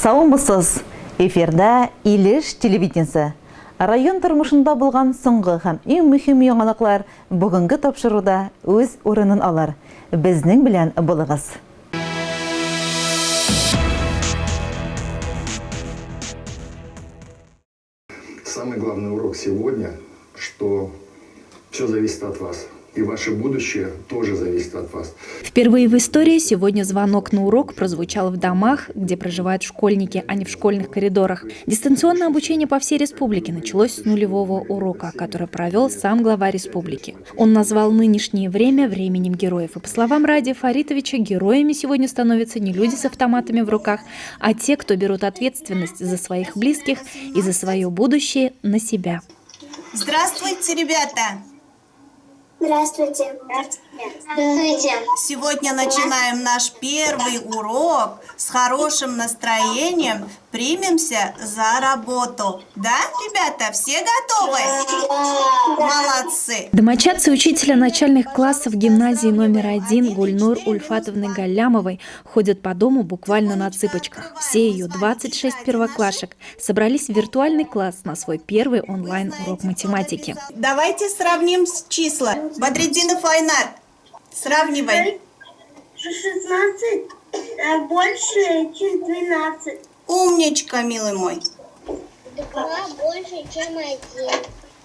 Саумысыз, эфирда Илеш телевидениесі. Район тормышында булган соңгы һәм иң мөһим яңалыклар бүгенге тапшыруда үз урынын алар. Безнең белән булыгыз. Самый главный урок сегодня, что все зависит от вас. И ваше будущее тоже зависит от вас. Впервые в истории сегодня звонок на урок прозвучал в домах, где проживают школьники, а не в школьных коридорах. Дистанционное обучение по всей республике началось с нулевого урока, который провел сам глава республики. Он назвал нынешнее время временем героев. И по словам Ради Фаритовича, героями сегодня становятся не люди с автоматами в руках, а те, кто берут ответственность за своих близких и за свое будущее на себя. Здравствуйте, ребята! Здравствуйте. Здравствуйте. Сегодня начинаем наш первый урок с хорошим настроением. Примемся за работу. Да, ребята, все готовы? Молодцы. Домочадцы учителя начальных классов гимназии номер 1 Гульнур Ульфатовны Галлямовой ходят по дому буквально на цыпочках. Все ее 26 первоклашек собрались в виртуальный класс на свой первый онлайн-урок математики. Давайте сравним числа. Бадриддинов Айнар, сравнивай. 16 больше, чем 12. Умничка, милый мой. 2 больше, чем 1.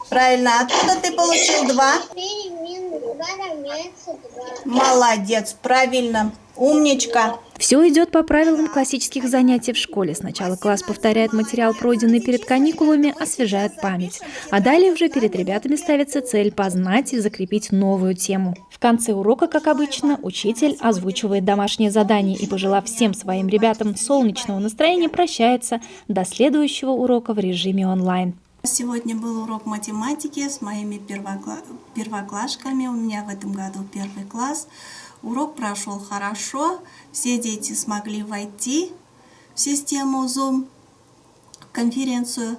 Правильно. Откуда ты получил 2? 4 минус 2 равняется 2. Молодец, правильно. Умничка. Все идет по правилам классических занятий в школе. Сначала класс повторяет материал, пройденный перед каникулами, освежает память. А далее уже перед ребятами ставится цель познать и закрепить новую тему. В конце урока, как обычно, учитель озвучивает домашнее задание и, пожелав всем своим ребятам солнечного настроения, прощается до следующего урока в режиме онлайн. Сегодня был урок математики с моими первоклашками. У меня в этом году первый класс. Урок прошел хорошо. Все дети смогли войти в систему Zoom, в конференцию,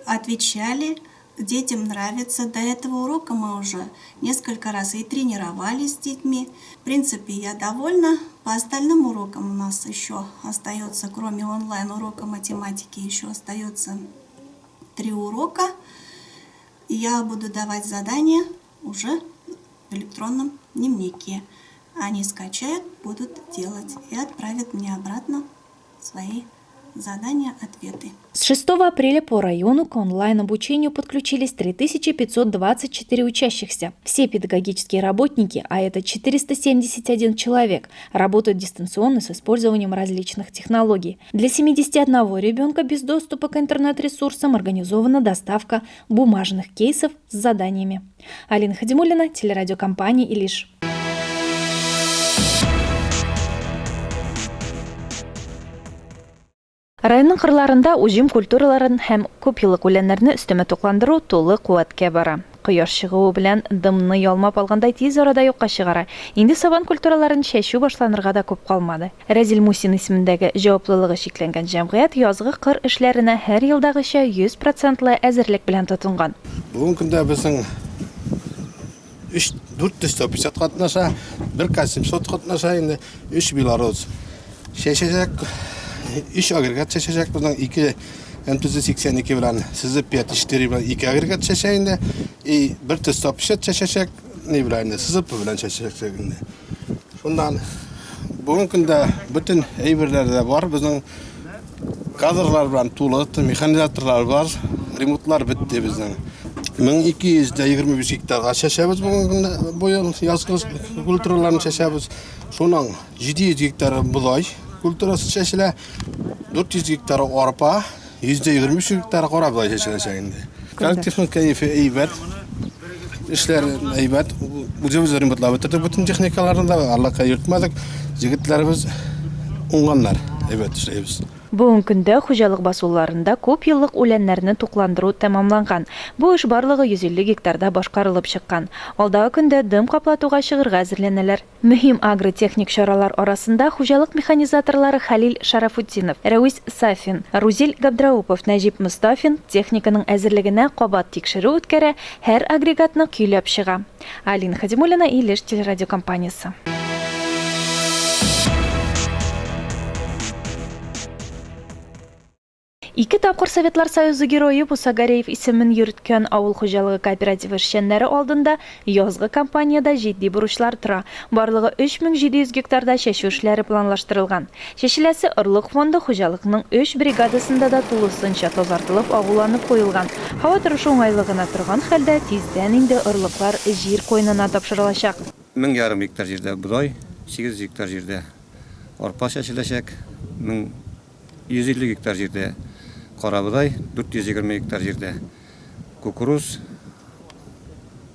отвечали. Детям нравится. До этого урока мы уже несколько раз и тренировались с детьми. В принципе, я довольна. По остальным урокам у нас еще остается, кроме онлайн-урока математики, еще остается 3 урока. Я буду давать задания уже в электронном дневнике. Они скачают, будут делать и отправят мне обратно свои задания, ответы. С 6 апреля по району к онлайн-обучению подключились 3524 учащихся. Все педагогические работники, а это 471 человек, работают дистанционно с использованием различных технологий. Для 71 ребенка без доступа к интернет-ресурсам организована доставка бумажных кейсов с заданиями. Алина Хадимуллина, телерадиокомпания «Илиш». Районның кырларында уҗым культураларын һәм күп еллык үләннәрне өстәмә тукландыру тулы куәткә бара. Кояш чыгуы белән дымны ялмап алгандай тиз арада юкка чыгара. Инде сабан культураларын чәчү башланырга да күп калмады. Разил Мусин исемендәге җаваплылыгы шикләнгән җәмгыять язгы кыр эшләренә һәр елдагыча 100% әзерлек белән тотынган. Бүген көндә безнең 450 катнаша, 1700 катнаша, инде 3 белорус. Чәчәчәк 3 агрегат чәчәчәк, безнең 2 М282 белән сызып 5-4 белән 2 агрегат чәчә инде, и 150 чәчәчәк не белән сызып белән чәчәчәк инде. Шуннан бүген көндә бөтен әйберләр дә бар, безнең кадрлар белән тулы, механизаторлар бар, ремонтлар бетте безнең. 1225 гектарга чәчәбез бүген быел язгы культураларны чәчәбез. Шуның 700 гектары булай культурасы чәчелә, 400 гектары арпа, 123 гектары кара булай чәчеләчәк инде. Коллективның кәефе әйбәт, эшләр әйбәт, үзебез ремонтлап бетердек бөтен техникаларны да, Аллаһка йөртмәдек, җегетләребез уңганнар, әйбәт эшләйбез. Бүгенге көндә хуҗалык басуларында күп еллык үләннәрне тукландыру тәмамланган. Бу эш барлыгы 150 гектарда башкарылып чыккан. Алдагы көндә дым каплатуга чыгырга әзерләнәләр. Мөһим агротехник чаралар арасында хуҗалык механизаторлары Халил Шарафутдинов, Рәвис Сафин, Рузил Габдраупов, Нәҗип Мустафин техниканың әзерлегенә кабат тикшерү үткәрә, һәр агрегатны көйләп чыга. Алина Хадимуллина, Илеш телерадиокомпаниясе. Ике тапкыр Советлар Союзы геройы Бусагареев исемен йөрткән авыл хуҗалыгы кооперативы эшчәннәре алдында язгы кампанияда җитди бурычлар тора. Барлыгы 3700 гектарда чәчү эшләре планлаштырылган. Чәчеләсе орлык фонды хуҗалыкның 3 бригадасында да тулысынча тазартылып, агуланып куелган. Һава торышы уңайлыгына торган хәлдә тиздән инде орлыклар җир койнына тапшырылачак. 1000 гектар җирдә будай, 800 гектар җирдә арпа чәчеләчәк, 150 гектар җирдә карабудай, 420 гектар җирдә кукуруз,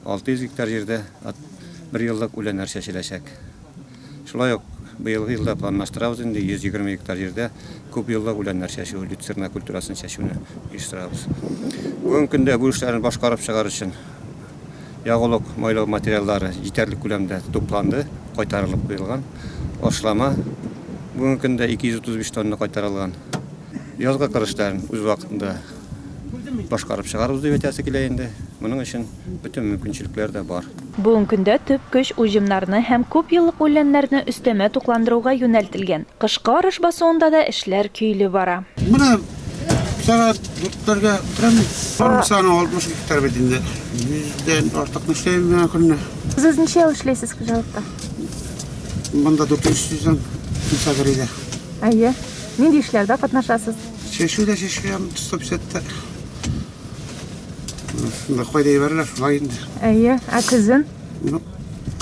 600 гектар җирдә 1 еллык үләннәр чәчеләчәк. Шулай ук быелгы елда планлаштырабыз инде 120 гектар җирдә күп еллык үләннәр чәчү, люцерна культурасын чәчүне оештырабыз. Бүгенге көндә бу эшләрне башкарып чыгар өчен ягулык майлау материаллары җитәрлек күләмдә тупланды, кайтарылып куелган. Ашлама бүгенге көндә 235 тонна кайтарылган. Язгы кырышларын үз вакытында башкарып чыгарыбыз дип әйтәсе килә инде. Моның өчен бөтен мөмкинчелекләр дә бар. Бүгенге көндә төп көч уҗымнарны һәм күп еллык үләннәрне өстәмә тукландыруга юнәлтелгән. Кышкы арыш басуында да эшләр көйле бара. Менә сәгать 4-ләргә торам. Саны 60 гектар бит инде. 100дән артык эшләйм көнне. Сез ничә ел эшләйсез хуҗалыкта? Монда 400-дән Бусагареевда. Әйе. Нинди эшләрдә катнашасыз? Чәчүдә чәчүям 150-тә. Да кайда ибәрләр шулай инде. Әйе. Ә көзен?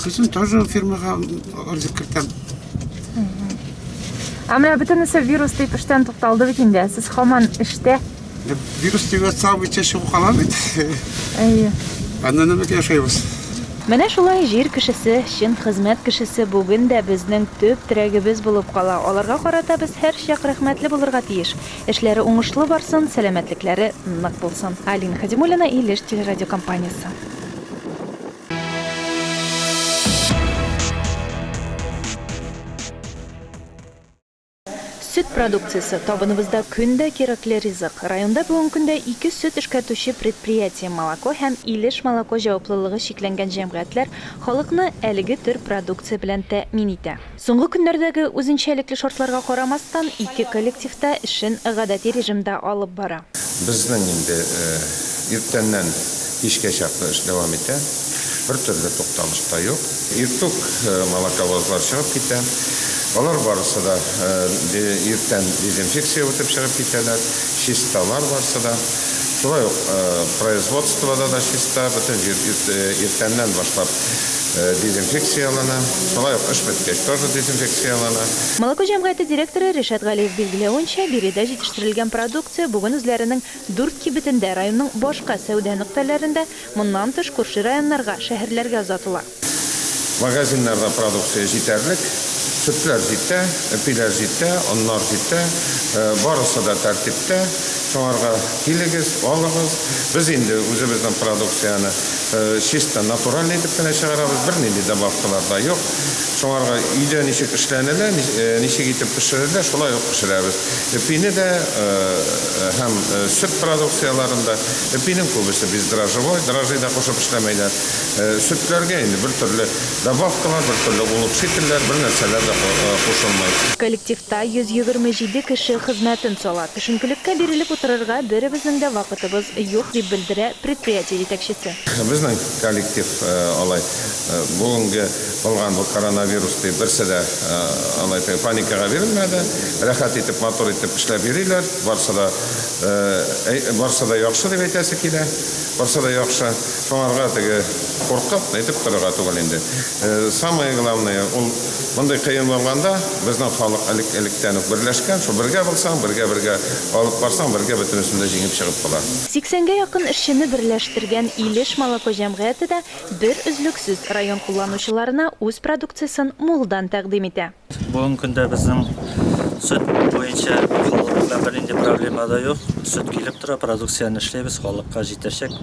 Кызым тоже фирмага арзык кертәм. Ә менә бөтенесе вирус дип эштән тукталды бит инде. Сез һаман эштә. Вирус дип самый чәчү кала бит. Әйе. Аннан нәмә яшәйбез. Менә шулай җир кешесе, чын хезмәт кешесе бүген дә безнең төп терәгебез булып кала. Аларга карата без һәрчак рәхмәтле булырга тиеш. Эшләре уңышлы барсын, сәламәтлекләре нык булсын. Алина Хадимуллина, Илеш телерадиокомпаниясе. Süt продукциясы табыныбызда көндә кирәкле ризык. Районда бүгенге көндә 2 сөт эшкәртүче предприятие молоко һәм Илеш молоко җаваплылыгы шикләнгән җәмгыятьләр халыкны әлеге төр продукция белән тәэмин итә. Соңгы көннәрдәге үзенчәлекле шартларга карамастан, 2 коллективта эшен гадәти режимда алып бара. Безнең инде иртәннән кичкә чаклы эш дәвам итә. Бер төрле тукталыш та юк. Иртүк молоковозлар чыгып китә. Алар барысы да иртән дезинфекция үтеп чыгып китәләр, чисталар барысы да. Шулай ук производствода да чиста, бөтен иртәннән башлап дезинфекциялана. Шулай ук эш беткәч тоже дезинфекциялана. Молоко җәмгыяте директоры Ришат Галиев билгеләвенчә, биредә җитештерелгән продукция бүген үзләренең 4 кибетендә районның башка сәүдә нөктәләрендә, моннан тыш күрше районнарга, шәһәрләргә озатыла. Магазиннарда продукция җитәрлек. Sütler җитә, пиләр җитә, оннар җитә, барысы да тәртиптә. Шуңарга килегез, алыгыз. Без инде үзебезнең продукцияны чисто натураль итеп кенә чыгарабыз, бернинди добавкалар да юк. Шуңарга өйдә ничек эшләнелә, ничек итеп пешерелә, шулай ук пешерәбез. Пине дә һәм сөт продукцияларында пинең күбесе без дрожжевой, дрожжида кушып эшләмәйләр. Сөтләргә инде бер төрле добавкалар, бер төрле улучшительләр, бер нәрсәләр дә кушылмай. Коллективта 127 кеше хезмәтен сала. Төшенкелеккә бирелеп утырырга беребезнең дә вакытыбыз юк дип белдерә предприятие җитәкчесе. Безнең коллектив алай бүгенге булган бу коронавирус дип берсе дә алай паникага бирелмәде. Рәхәт итеп, мотор итеп эшләп йөриләр. Барсы да яхшы дип әйтәсе килә. Барсы да яхшы. Шуңарга теге куркып әйтеп торырга түгел инде. Самое главное ул мондай кыен булганда безнең халык электән үк берләшкән, шу бергә булсаң, бергә алып барсаң, бергә бөтенесендә җиңеп чыгып кала. 80-гә якын эшчене берләштергән Илеш молоко җәмгыяте дә бер үзлексез район кулланучыларына үз продукциясын мулдан тәкъдим итә. Бүгенге көндә безнең сөт буенча халыкта бернинди проблема да юк. Сөт килеп тора, продукцияны эшләйбез, халыкка җитәчәк.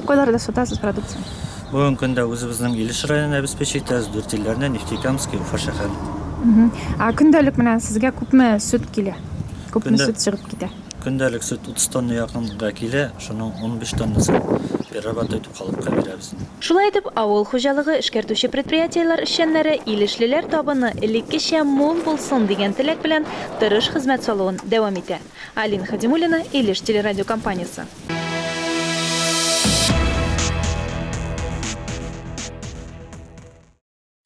Кайларда сатасыз продукцияны? Бүгенге көндә үзебезнең Илеш районын обеспечить итәбез, 4 илләрне, Нефтекамский, Уфа шәһәре. Көндәлек менә сезгә күпме сөт килә? Күпме сөт чыгып китә? Көндәлек сөт 30 тонна якынга килә, шуның 15 тоннасы перерабатывать халыкка беребез. Шулай итеп, авыл хуҗалыгы эшкәртүче предприятиеләр эшчәннәре илешлеләр табыны элеккечә мул булсын дигән теләк белән тырыш хезмәт салуын дәвам итә. Алина Хадимуллина, Илеш телерадиокомпаниясе.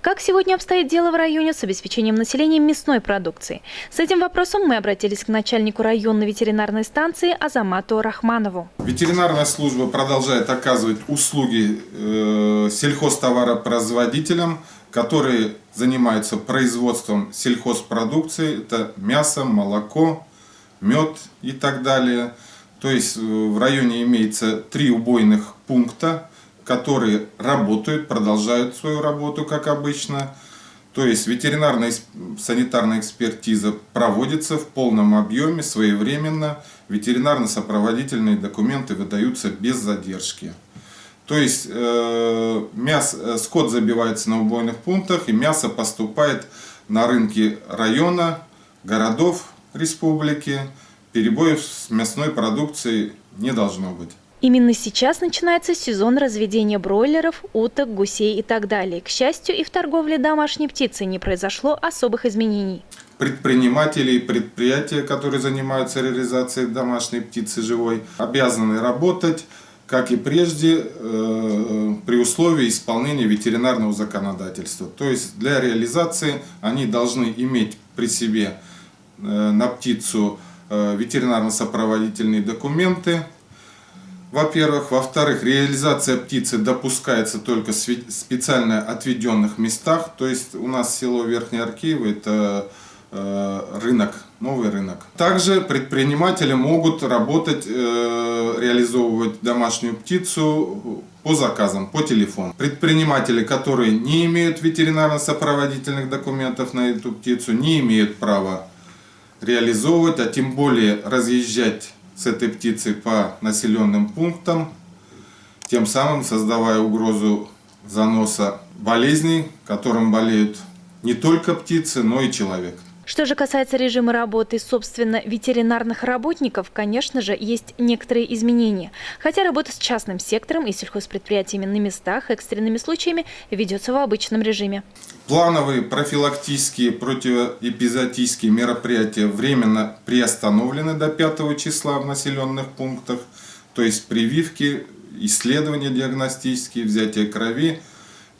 Как сегодня обстоит дело в районе с обеспечением населения мясной продукцией? С этим вопросом мы обратились к начальнику районной ветеринарной станции Азамату Рахманову. Ветеринарная служба продолжает оказывать услуги сельхозтоваропроизводителям, которые занимаются производством сельхозпродукции. Это мясо, молоко, мед и так далее. То есть в районе имеется 3 убойных пункта, которые работают, продолжают свою работу, как обычно. То есть ветеринарная санитарная экспертиза проводится в полном объеме, своевременно. Ветеринарно-сопроводительные документы выдаются без задержки. То есть скот забивается на убойных пунктах, и мясо поступает на рынки района, городов республики. Перебоев с мясной продукцией не должно быть. Именно сейчас начинается сезон разведения бройлеров, уток, гусей и так далее. К счастью, и в торговле домашней птицей не произошло особых изменений. Предприниматели и предприятия, которые занимаются реализацией домашней птицы живой, обязаны работать, как и прежде, при условии исполнения ветеринарного законодательства. То есть для реализации они должны иметь при себе на птицу ветеринарно-сопроводительные документы. Во-первых. Во-вторых, реализация птицы допускается только в специально отведенных местах. То есть у нас село Верхнее Аркеево – это рынок, новый рынок. Также предприниматели могут работать, реализовывать домашнюю птицу по заказам, по телефону. Предприниматели, которые не имеют ветеринарно-сопроводительных документов на эту птицу, не имеют права реализовывать, а тем более разъезжать с этой птицей по населенным пунктам, тем самым создавая угрозу заноса болезней, которым болеют не только птицы, но и человек. Что же касается режима работы, собственно, ветеринарных работников, конечно же, есть некоторые изменения. Хотя работа с частным сектором и сельхозпредприятиями на местах экстренными случаями ведется в обычном режиме. Плановые профилактические противоэпизоотические мероприятия временно приостановлены до 5 числа в населенных пунктах. То есть прививки, исследования диагностические, взятие крови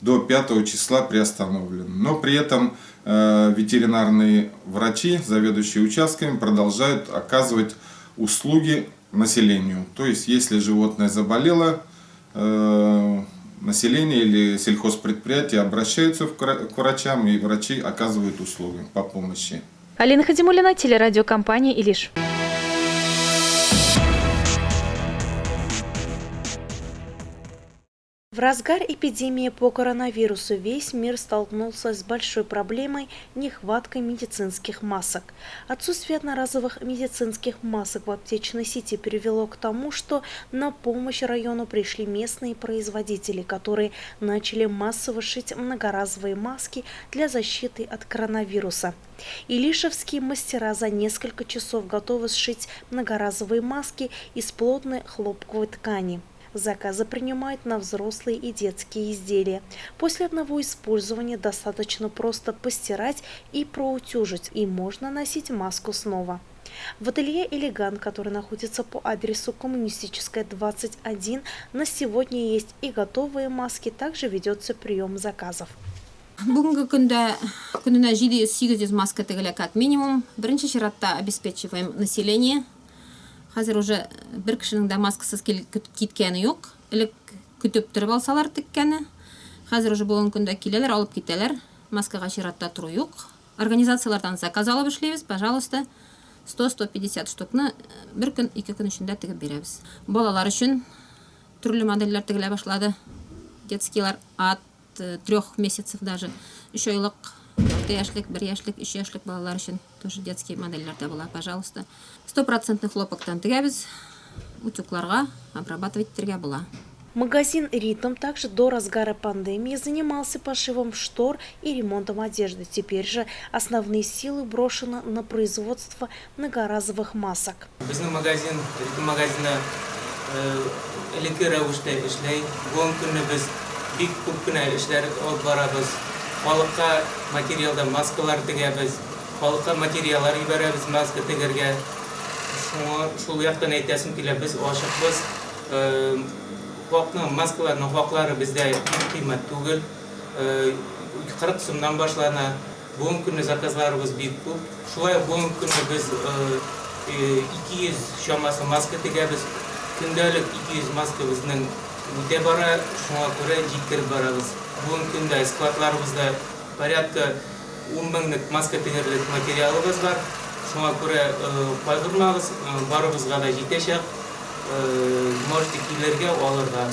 до 5 числа приостановлены. Но при этом ветеринарные врачи, заведующие участками, продолжают оказывать услуги населению. То есть если животное заболело, население или сельхозпредприятие обращаются к врачам, и врачи оказывают услуги по помощи. Алина Хадимуллина, телерадиокомпания «Илиш». В разгар эпидемии по коронавирусу весь мир столкнулся с большой проблемой нехваткой медицинских масок. Отсутствие одноразовых медицинских масок в аптечной сети привело к тому, что на помощь району пришли местные производители, которые начали массово шить многоразовые маски для защиты от коронавируса. Илишевские мастера за несколько часов готовы сшить многоразовые маски из плотной хлопковой ткани. Заказы принимают на взрослые и детские изделия. После одного использования достаточно просто постирать и проутюжить, и можно носить маску снова. В ателье «Элегант», который находится по адресу Коммунистическая, 21, на сегодня есть и готовые маски, также ведется прием заказов. Бүгінгі күніне 700-800 маска тігілі как минимум. Бірінші ширатта обеспечиваем население. Қазір уже бір кішінің да маскасыз кеткені жоқ. Ілік күтіп тұрып алсалар тіккені. Қазір уже болған күнде келелер, алып кетелер. Маскаға ширатта тұру жоқ. Организациялардан заказ алып ішлейбіз, пожалуйста, 100-150 штукны бір күн, 2 күн ішінде тігіп береміз. Балалар үшін түрлі модельлер тігіле башлады. Детскийлар от 3 месяцев даже. 3 айлық, 6 яшлік, 1 яшлік, 3 яшлік балалар үшін тоже детские модельлерде была, пожалуйста. 100% хлопоктан тігебіз, утюгларға обрабатывать терге была. Магазин «Ритм» также до разгара пандемии занимался пошивом штор и ремонтом одежды. Теперь же основные силы брошены на производство многоразовых масок. Біздің магазин, «Ритм» магазина элекке рәвештә эшләй. Бүгенге көнне без бик күп кенә эшләр алып барабыз. Халыкка материалда маскалар тегәбез. Халыкка материаллар ибәрәбез маска тегәргә. Шул яктан әйтәсем килә, без ашыкбыз. Халыкның маскаларның хаклары бездә кыйммәт түгел. 40 сумнан башлана. Бүгенге көнне заказларыбыз бик күп. Шулай бүгенге көнне біз 200 шамасы маска тегәбез. Көндәлек 200 маска безнең үтә бара, шуңа күрә җиткереп барабыз. Бүгенге көндә складларыбызда порядка 10 меңлек маска тегәрлек материалыбыз бар. Шуңа күрә кайгырмагыз, барыбызга да җитәчәк. Можете килергә, алырга.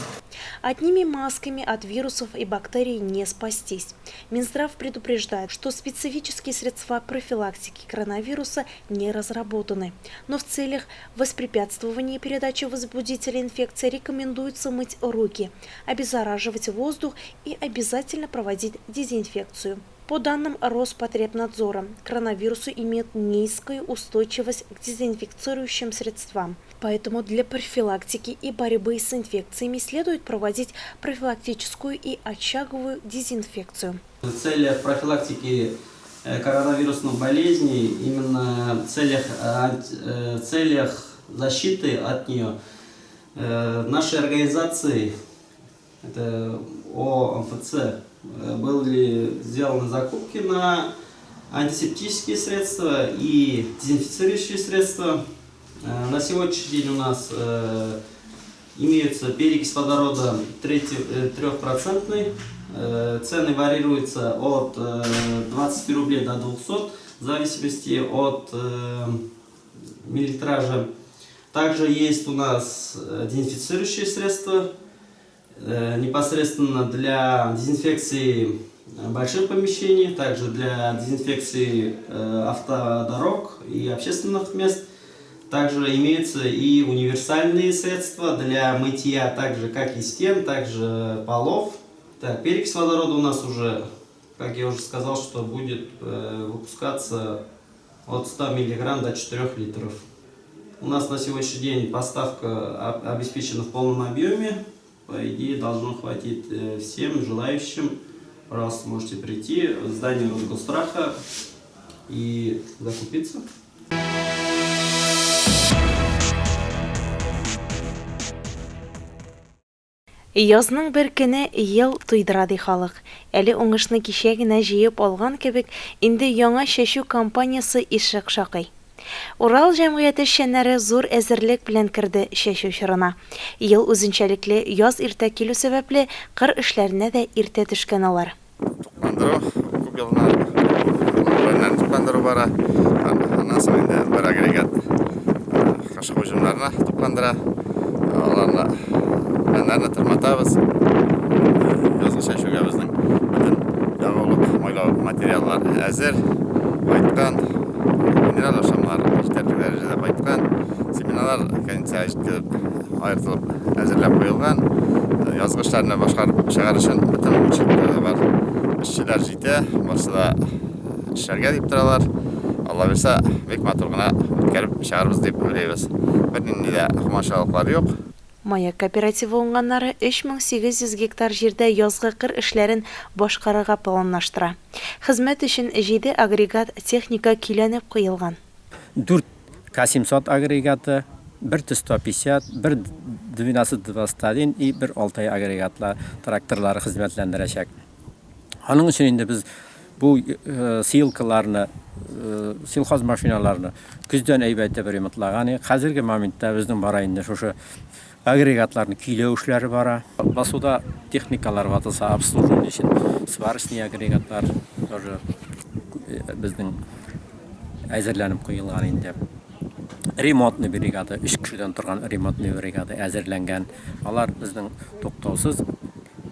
Одними масками от вирусов и бактерий не спастись. Минздрав предупреждает, что специфические средства профилактики коронавируса не разработаны. Но в целях воспрепятствования передачи возбудителя инфекции рекомендуется мыть руки, обеззараживать воздух и обязательно проводить дезинфекцию. По данным Роспотребнадзора, коронавирусу имеет низкую устойчивость к дезинфицирующим средствам. Поэтому для профилактики и борьбы с инфекциями следует проводить профилактическую и очаговую дезинфекцию. В целях профилактики коронавирусных болезней, именно в целях защиты от нее, нашей организации, это ОМФЦ, были сделаны закупки на антисептические средства и дезинфицирующие средства. На сегодняшний день у нас имеется перекись водорода 3%. Цены варьируются от 20 рублей до 200, в зависимости от миллилитража. Также есть у нас дезинфицирующие средства, непосредственно для дезинфекции больших помещений, также для дезинфекции автодорог и общественных мест. Также имеются и универсальные средства для мытья, так же как и стен, также полов. Так, перекись водорода у нас уже, как я уже сказал, что будет выпускаться от 100 мг до 4 литров. У нас на сегодняшний день поставка обеспечена в полном объеме. По идее, должно хватить всем желающим. Пожалуйста, можете прийти в здание Росгосстраха и закупиться. Язның бер көне ел туйдырады халык. Әле уңышны кичә генә җыеп алган кебек, инде яңа чәчү кампаниясе ишек шакый. Урал җәмгыяте эшчәннәре зур әзерлек белән керде чәчү чорына. Ел үзенчәлекле яз иртә килү сәбәпле кыр эшләренә дә иртә төшкән алар. Бәндәрне тырматабыз. Язгы чәчүгә безнең бөтен ягулык майлау материаллар әзер. Байтқан минерал ашамлар җитәрлек дәрәҗәдә байтқан. Семинарлар комиссия җиткереп, аертылып әзерләп куелган. Язгы эшләрне башкарып чыгар өчен бөтен мөмкинлекләр бар. Эшчеләр җитә, барысы да эшләргә дип торалар. Алла берсә, бик матур гына үткәреп чыгарбыз дип уйлыйбыз. Бернинди дә хомашалыклар юк. Маяк кооперативы уңганнары 3800 гектар җирдә язгы кыр эшләрен башкарырга планлаштыра. Хезмәт өчен 7 агрегат техника көйләнеп куелган. 4 К700 агрегаты, 1 Т-150, 1 1221 и 1 Алтай агрегатлар тракторлары хезмәтләндерәчәк. Аның өчен инде без бу силкаларны, силхоз машиналарны күздән әйбәттә бер ремонтлаган. Хәзерге моментта безнең бара инде шушы агрегатларны көйләү эшләре бара. Басуда техникалар ватылса, обслуживание өчен сварочный агрегатлар тоже безнең әзерләнеп куелган инде. Ремонтный бригада, 3 кешедән торган ремонтный бригада әзерләнгән. Алар безнең туктаусыз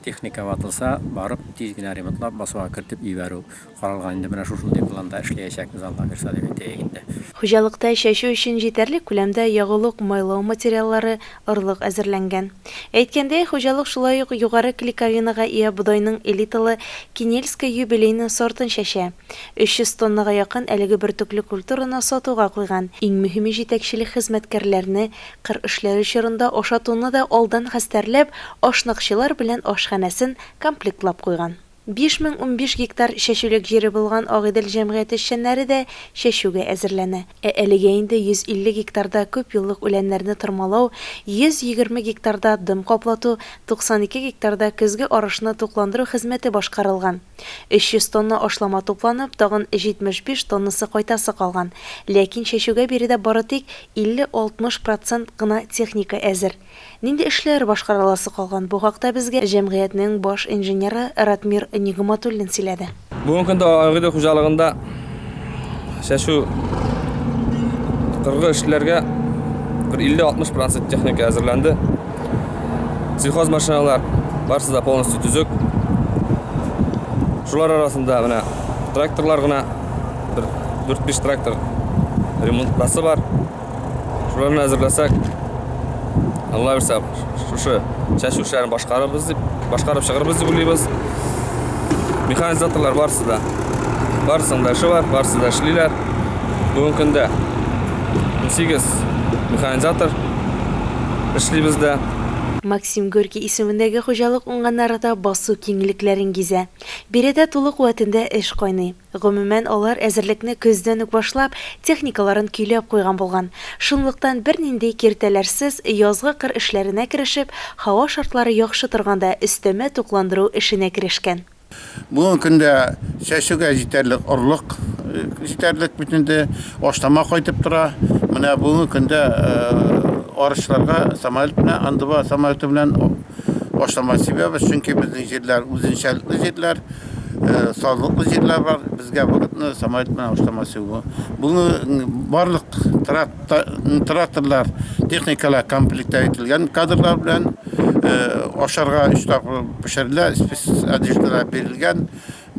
техника ватылса, барып тиз генә ремонтлап басуга кертеп ибәрү каралган. Инде менә шушындый планда эшләячәкбез Алла бирсә дип әйтәйек. Хуҗалыкта чәчү өчен җитәрлек күләмдә ягулык, майлау материаллары, орлык әзерләнгән. Әйткәндәй, хуҗалык шулай ук югары клейковинага ия бодайның элиталы Кинельская юбилейный сортын чәчә. 300 тоннага якын әлеге бертөкле культураны сатуга куйган. Иң мөһиме җитәкчелек хезмәткәрләрне кыр эшләре чорында ашатуны да алдан хәстәрләп, ашнакчылар белән ашханәсен комплектлап куйган. 5015 гектар чәчүлек җире булган Агыйдел җәмгыяте эшчәннәре дә чәчүгә әзерләнә. Әлегә инде 150 гектарда күп еллык үләннәрне тырмалау, 120 гектарда дым каплату, 92 гектарда көзге арышны тукландыру хезмәте башкарылган. 300 тонна ашлама тупланып, тагын 75 тоннасы кайтасы калган. Ләкин чәчүгә биредә бары тик 50-60% гына техника әзер. Нинди эшләр башкарыласы калган? Бу хакта безгә җәмгыятьнең баш инженеры Ратмир Нигъматуллин сөйләде. Бүгенге көндә Агыйдел хуҗалыгында чәчү кыргы эшләргә 50-60% техника әзерләнде. Сельхоз машиналар барысы да полностью төзек. Шулар арасында менә тракторлар гына 4-5 трактор ремонтласы бар. Шуларны әзерләсәк, Алла бирсә, шушы чәчү эшләрен башкарып чыгарбыз дип уйлыйбыз. Механизаторлар барысы да. Барысында эше бар, барысы да эшлиләр. Бүгенге көндә 18 механизатор эшлибез дә. Максим Горький исемендәге хуҗалык уңганнары да басу киңлекләрен гизә. Биредә тулы куәтендә эш кайный. Гомумән алар әзерлекне көздән үк башлап, техникаларын көйләп куйган булган. Шунлыктан бернинди киртәләрсез язгы кыр эшләренә керешеп, һава шартлары яхшы торганда өстәмә тукландыру эшенә керешкән. Бүгенге көндә чәчүгә җитәрлек орлык, җитәрлек битендә ашлама кайтып тора. Менә бүгенге көндә арышларга самолет белән, андыба самолеты белән ашлама сибәбез, чөнки безнең җирләр үзенчәлекле җирләр, садлыклы җирләр бар. Безгә вакытны самолет белән ашлама сибү. Бүген барлык тракторлар, техникалар комплектта ителгән кадрлар белән ашарга 3 тапкыр пешерелә, одеждалар бирелгән.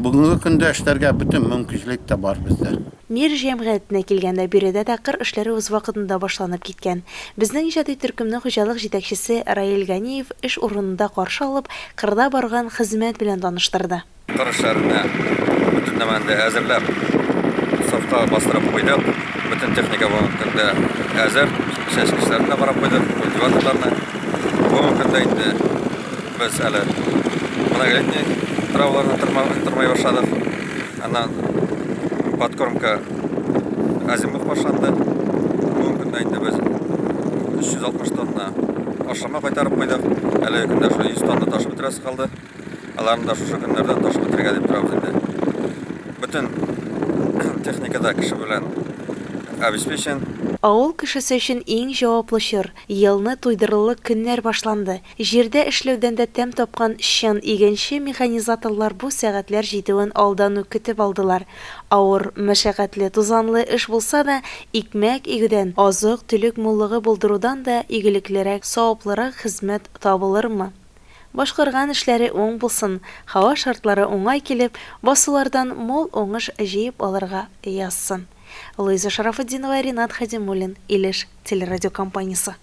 Бүгенге көндә эшләргә бөтен мөмкинлек тә бар бездә. Мир җәмгыятенә килгәндә биредә дә кыр эшләре үз вакытында башланып киткән. Безнең иҗади төркемнең хуҗалык җитәкчесе Раил Ганиев эш урынында каршы алып, кырда барган хезмәт белән таныштырды. Кыр эшләренә бөтен нәмәне әзерләп, сафка бастырып куйдык. Бөтен техника бүгенге көндә әзер. Чәчү эшләренә барып куйдык, культиваторларны. Бүгенге көндә инде без әле многолетний травларны тырмай башладык. Аннан подкормка азимых башланды. Бүгенге көндә инде без 360 тонна ашлама кайтарып куйдык. Әле көндә 100 тонна ташып бетерәсе калды. Аларны да шушы көннәрдә ташып бетергә дип торабыз инде. Бөтен техникада кеше белән обеспечен. Авыл кешесе өчен иң җаваплы чор елны туйдырылык көннәр башланды. Җирдә эшләүдән дә тәм тапкан чын игенче механизаторлар бу сәгатьләр җитүен алдан ук көтеп алдылар. Авыр, мәшәкатьле, тузанлы эш булса да, икмәк игедән, азык-төлек муллыгы булдырудан да игелеклерәк, саваплырак хезмәт табылырмы? Башкарган эшләре уң булсын, һава шартлары уңай килеп, басулардан мол уңыш җыеп алырга язсын. Луиза Шарафетдинова, Ринат Хадимуллин, Илеш телерадиокомпаниясе.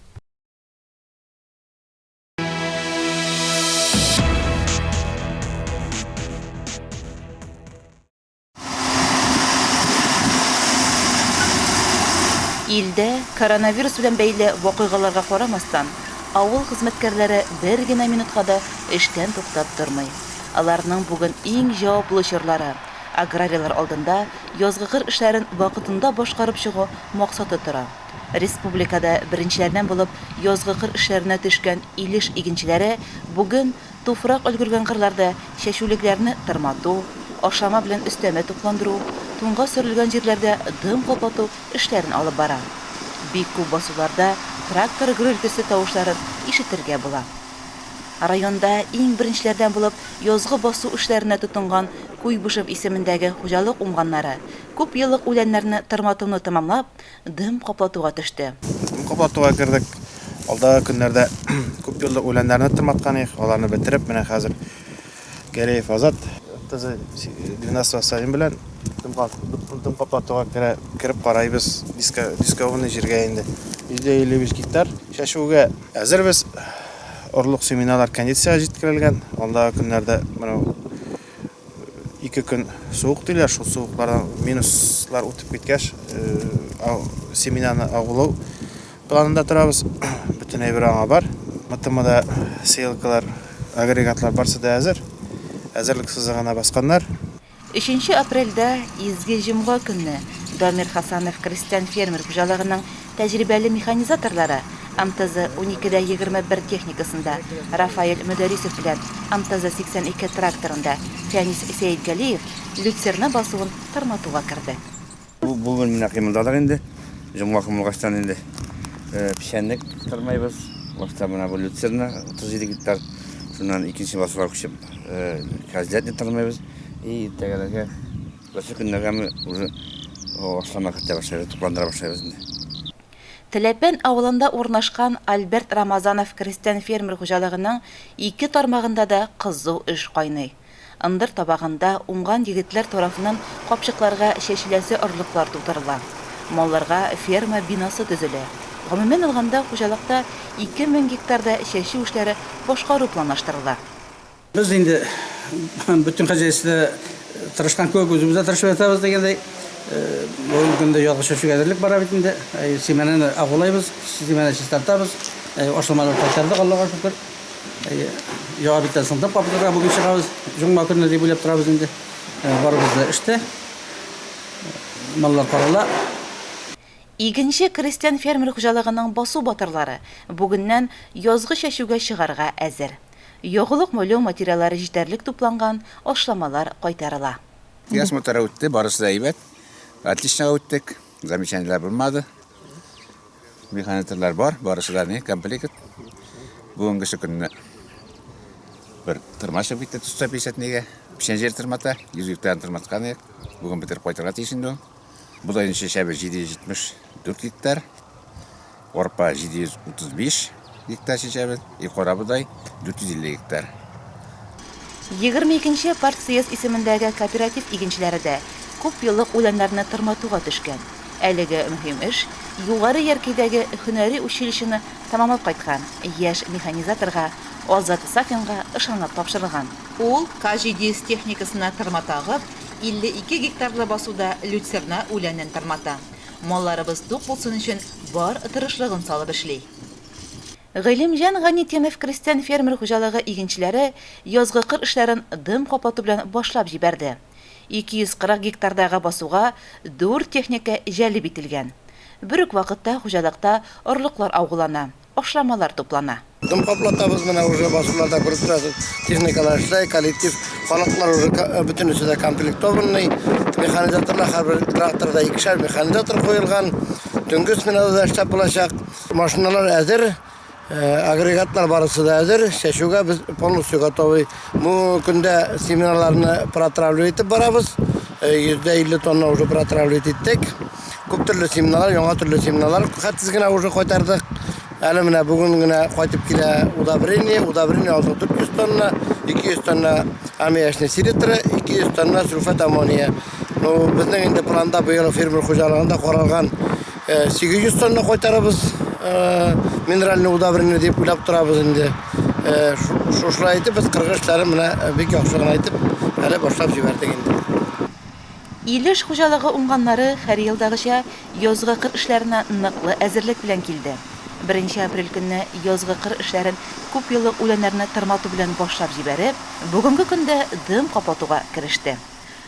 Илдә коронавирус белән бәйле вакыйгаларга карамастан, авыл хезмәткәрләре бер генә минутка да эштән туктап тормый. Аларның бүген иң җаваплы чорлары аграриялар алдында язгы кыр эшләрен вакытында башкарып чыгу максаты тора. Республикада беренчеләрдән булып язгы кыр эшләренә төшкән Илеш игенчеләре бүген туфрак өлгергән кырларда чәчүлекләрне тырмату, ашама белән өстәмә тукландыру, тунга сөрелгән җирләрдә дым каплату эшләрен алып бара. Бик күп басуларда трактор гөрелтесе тавышларын ишетергә була. Районда иң беренчеләрдән булып язгы басу эшләренә тотынган Куйбышев исемендәге хуҗалык уңганнары күп еллык үләннәрне тырматуны тәмамлап, дым каплатуга төште. Каплатуга кердек. Алдағы күннәрдә күп жылдық үләннәрне тырматкан ек, аларны бетереп, менә хәзер Гәреев Азат 12 сайын белән дым каплатуга кереп карайбыз. Дискованный җиргә инде 155 гектар шәшүгә әзербез. Орлык семинарлар кондициягә җиткерелгән. Алдағы күннәрдә менә 2 көн суык диләр, шул суыклардан минуслар үтеп киткәч, семинарны агулау планында торабыз. Бүтән әйбер аңа бар. МТМда сейлкалар, агрегатлар барсы да әзер. Әзерлек сызыгына басканнар. 3 апрельдә изге җомга көнне Дамир Хасанов крестьян фермер хуҗалыгының тәҗрибәле механизаторлары МТЗ 12-21 техникасында Рафаэль Мөдәрисов белән МТЗ 82 тракторында Фәнис Сәйдгалиев люцерна басуын тырматуга керде. Бүген менә кыймылдадык инде. Җомга кыймылгачтан инде пишәнлек тырмайбыз. Башта менә бу люцерна 37 гектар. Шуннан икенче басуга күчеп хәзләтне тырмайбыз. И тәгәрәгә башы көннәргә уже башлама китә башлады, тупландыра башлайбыз инде. Теләпән авылында урнашкан Альберт Рамазанов крестьян фермер хуҗалыгының 2 тармагында да кызу эш кайный. Ындыр табагында уңган егетләр тарафыннан капчыкларга чәчеләсе орлыклар тутырыла. Малларга ферма бинасы төзелә. Гомумән алганда хуҗалыкта 2000 гектарда чәчү эшләре башкару планлаштырыла. Без инде бүтән хәҗәсендә тырышкан көк үзебездә тырышып ятабыз дигәндәй, бу көндә ялгыш чәчүгә әзерлек бара бит инде. Семенаны агулайбыз, семенаны чистартабыз. Ашламалар кайтардык, Аллага шөкер. Яңа биттән сындып капытырга бүген чыгабыз. Җомга көнне дип уйлап торабыз инде. Барыбыз да эштә. Маллар карала. Игенче крестьян фермер хуҗалыгының басу батырлары бүгеннән язгы чәчүгә чыгарга әзер. Ягылык мөлөө материаллары җитәрлек тупланган, ашламалар кайтарыла. Ясматара үтте, барысы да әйбәт. Отлично үттек. Замечаниеләр булмады. Механизаторлар бар, барысы да не комплект. Бүгенге көнне бер тырмашып китте 150 нигә. Пишән җир тырмата, 100 гектар тырматкан ек. Бүген битер кайтырга тиешендә. Будай шәбе 774 гектар. Орпа 735 гектар шәбе, и кара будай 450 гектар. 22-нче партсъезд исемендәге кооператив игенчеләре дә күп еллык үләннәрне тырматуга төшкән. Әлеге мөһим эш югары яркәйдәге һөнәри училищены тәмамлап кайткан яшь механизаторга Азат Сафинга ышанып тапшырылган. Ул К700 техникасына тырматагып 52 гектарлы басуда люцерна үләнен тырмата. Малларыбыз тук булсын өчен бар тырышлыгын салып эшли. Гыйлемҗан Ганитинов крестьян фермер хуҗалыгы игенчеләре язгы кыр эшләрен дым капату белән башлап җибәрде. 240 гектардагы басуга 4 техника җәлеп ителгән. Бер үк вакытта хуҗалыкта орлыклар аугылана, ашламалар туплана. Дым каплатабыз менә уже басуларда күреп торасыз. Техникалар эшләй, коллектив, халыклар уже бөтенесе дә комплектованный. Механизаторлар һәр тракторда 2 механизатор куелган. Төнге сменада эшләп булачак. Машиналар әзер. Агрегатлар барысы да әзер. Чәчүгә без полностью готовы. Бу көндә семинарларны протравливать итеп барабыз. 150 тонна уже протравливать иттек. Күп төрле семинарлар, яңа төрле семинарлар хәтсез генә уже кайтардык. Әле менә бүген генә кайтып килә удобрение 400 тонна, 200 тонна аммиачный селитр, 200 тонна сульфат аммония. Ну, безнең инде планда быел фермер хуҗалыгында каралган 800 тонна кайтарабыз. Минеральный удобрение дип уйлап торабыз инде. Шушылай итеп без кыргышлары менә бик яхшы гына итеп әле башлап җибәрдек инде. Илеш хуҗалыгы уңганнары һәр елдагыча язгы кыр эшләренә ныклы әзерлек белән килде. 1 апрель көнне язгы кыр эшләрен күп еллык үләннәрне тырмату белән башлап җибәреп, бүгенге көндә дым капатуга кереште.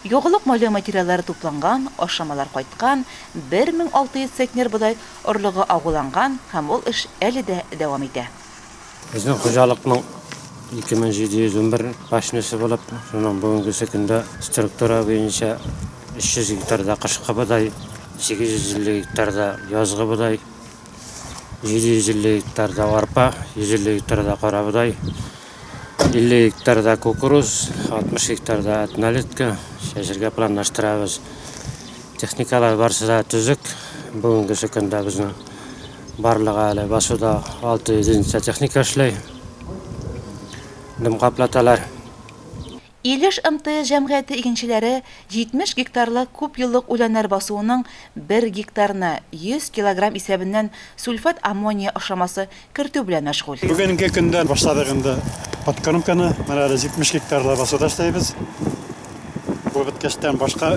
Ягылык мөлөө материаллары тупланган, ашамалар кайткан, 1600 центнер будай орлыгы агуланган һәм ул эш әле дә дәвам итә. Безнең хуҗалыкның 2711 башнысы булып, шуның бүгенге көндә структура буенча 300 гектарда кышкы будай, 850 гектарда язгы будай, 750 гектарда арпа, 150 гектарда кара будай, 50 гектарда кукуруз, 60 гектарда однолетка чәчәргә планлаштырабыз. Техникалар барсы да төзек. Бүгенге көндә безнең барлыгы әле басуда 6 единица техника эшләй. Дым каплаталар. Илеш МТС җәмгыяте игенчеләре 70 гектарлы күп еллык үләннәр басуының 1 гектарына 100 килограмм исәбеннән сульфат аммония ашамасы кертү белән мәшгуль. Бүгенге көндән башладык инде подкормканы, менә 70 гектарлы басуда эшләйбез. Бу биткәчтән башка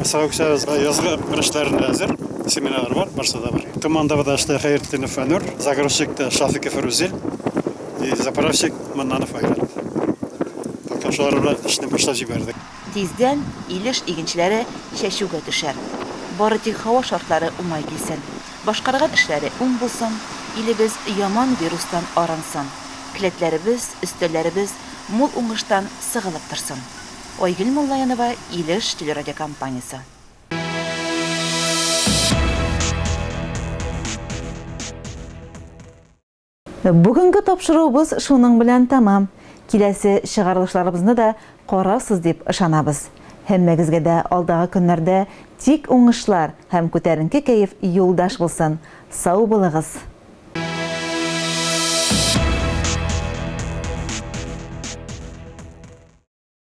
асауксыз язгы эшләрне әзер, семинар бар, барсада бар. Командада эшләй Хәйретдинов Фәнур, загрузчикта Шафиков Фәрүзил и заправщик Маннанов Айрат. Тиздән Илеш игенчеләре чәчүгә төшәр. Бары тик һава шартлары уңай килсен. Башкарган эшләре уң булсын, илебез яман вирустан арансын. Келәтләребез, өстәлләребез мул уңыштан сыгылып торсын. Айгөл Муллаянова, Илеш телерадиокомпаниясе. Бүгенге тапшыруыбыз шуның белән тамам. Киләсе чыгарылышларыбызны да карарсыз дип ышанабыз. Һәммәгезгә дә алдагы көннәрдә тик уңышлар һәм күтәренке кәеф юлдаш булсын. Сау булыгыз.